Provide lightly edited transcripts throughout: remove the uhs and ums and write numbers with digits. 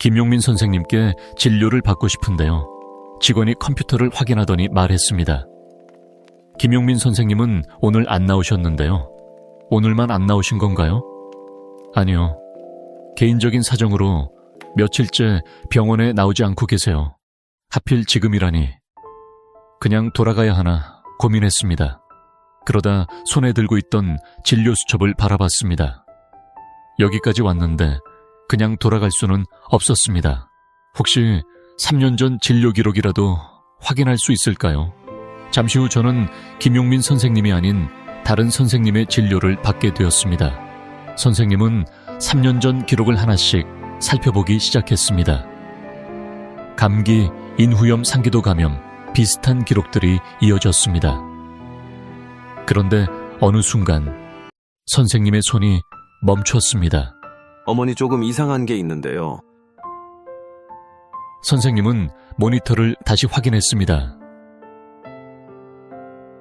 김용민 선생님께 진료를 받고 싶은데요. 직원이 컴퓨터를 확인하더니 말했습니다. 김용민 선생님은 오늘 안 나오셨는데요. 오늘만 안 나오신 건가요? 아니요. 개인적인 사정으로 며칠째 병원에 나오지 않고 계세요. 하필 지금이라니. 그냥 돌아가야 하나 고민했습니다. 그러다 손에 들고 있던 진료 수첩을 바라봤습니다. 여기까지 왔는데 그냥 돌아갈 수는 없었습니다. 혹시 3년 전 진료 기록이라도 확인할 수 있을까요? 잠시 후 저는 김용민 선생님이 아닌 다른 선생님의 진료를 받게 되었습니다. 선생님은 3년 전 기록을 하나씩 살펴보기 시작했습니다. 감기, 인후염, 상기도 감염, 비슷한 기록들이 이어졌습니다. 그런데 어느 순간 선생님의 손이 멈췄습니다. 어머니 조금 이상한 게 있는데요. 선생님은 모니터를 다시 확인했습니다.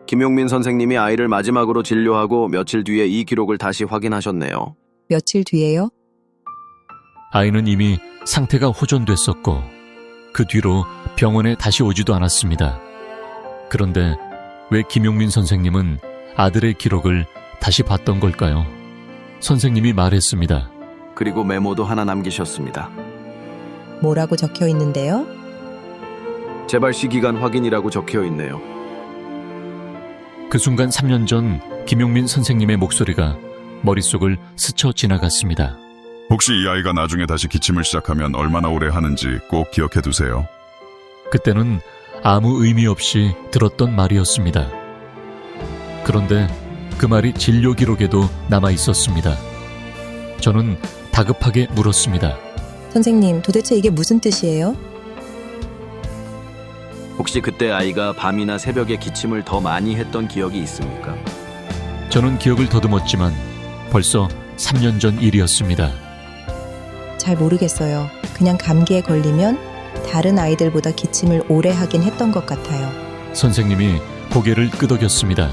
김용민 선생님이 아이를 마지막으로 진료하고 며칠 뒤에 이 기록을 다시 확인하셨네요. 며칠 뒤에요? 아이는 이미 상태가 호전됐었고 그 뒤로 병원에 다시 오지도 않았습니다. 그런데 왜 김용민 선생님은 아들의 기록을 다시 봤던 걸까요? 선생님이 말했습니다. 그리고 메모도 하나 남기셨습니다. 뭐라고 적혀 있는데요? 재발시 기간 확인이라고 적혀 있네요. 그 순간 3년 전 김용민 선생님의 목소리가 머릿속을 스쳐 지나갔습니다. 혹시 이 아이가 나중에 다시 기침을 시작하면 얼마나 오래 하는지 꼭 기억해 두세요. 그때는 아무 의미 없이 들었던 말이었습니다. 그런데 그 말이 진료 기록에도 남아 있었습니다. 저는 다급하게 물었습니다. 선생님, 도대체 이게 무슨 뜻이에요? 혹시 그때 아이가 밤이나 새벽에 기침을 더 많이 했던 기억이 있습니까? 저는 기억을 더듬었지만 벌써 3년 전 일이었습니다. 잘 모르겠어요. 그냥 감기에 걸리면 다른 아이들보다 기침을 오래 하긴 했던 것 같아요. 선생님이 고개를 끄덕였습니다.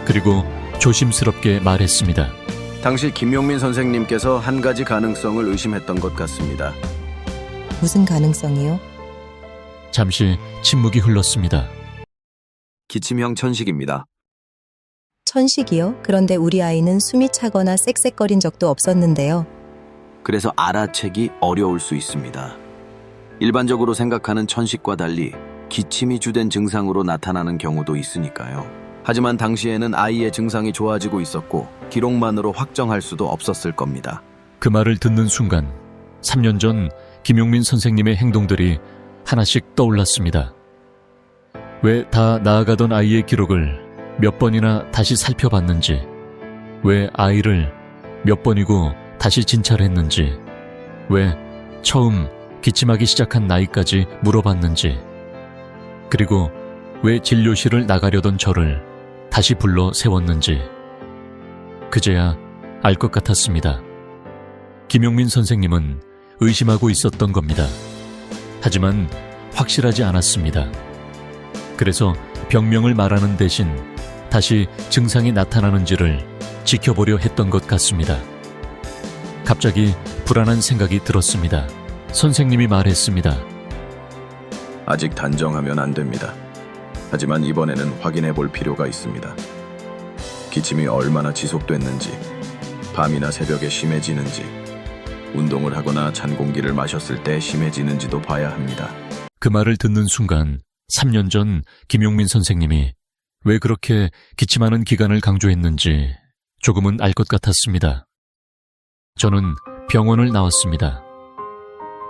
그리고 조심스럽게 말했습니다. 당시 김용민 선생님께서 한 가지 가능성을 의심했던 것 같습니다. 무슨 가능성이요? 잠시 침묵이 흘렀습니다. 기침형 천식입니다. 천식이요? 그런데 우리 아이는 숨이 차거나 쌕쌕거린 적도 없었는데요. 그래서 알아채기 어려울 수 있습니다. 일반적으로 생각하는 천식과 달리 기침이 주된 증상으로 나타나는 경우도 있으니까요. 하지만 당시에는 아이의 증상이 좋아지고 있었고 기록만으로 확정할 수도 없었을 겁니다. 그 말을 듣는 순간 3년 전 김용민 선생님의 행동들이 하나씩 떠올랐습니다. 왜 다 나아가던 아이의 기록을 몇 번이나 다시 살펴봤는지, 왜 아이를 몇 번이고 다시 진찰했는지, 왜 처음 기침하기 시작한 나이까지 물어봤는지, 그리고 왜 진료실을 나가려던 저를 다시 불러 세웠는지 그제야 알 것 같았습니다. 김용민 선생님은 의심하고 있었던 겁니다. 하지만 확실하지 않았습니다. 그래서 병명을 말하는 대신 다시 증상이 나타나는지를 지켜보려 했던 것 같습니다. 갑자기 불안한 생각이 들었습니다. 선생님이 말했습니다. 아직 단정하면 안 됩니다. 하지만 이번에는 확인해 볼 필요가 있습니다. 기침이 얼마나 지속됐는지, 밤이나 새벽에 심해지는지, 운동을 하거나 찬 공기를 마셨을 때 심해지는지도 봐야 합니다. 그 말을 듣는 순간 3년 전 김용민 선생님이 왜 그렇게 기침하는 기간을 강조했는지 조금은 알 것 같았습니다. 저는 병원을 나왔습니다.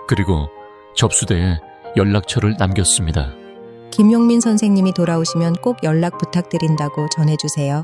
그리고 접수대에 연락처를 남겼습니다. 김용민 선생님이 돌아오시면 꼭 연락 부탁드린다고 전해주세요.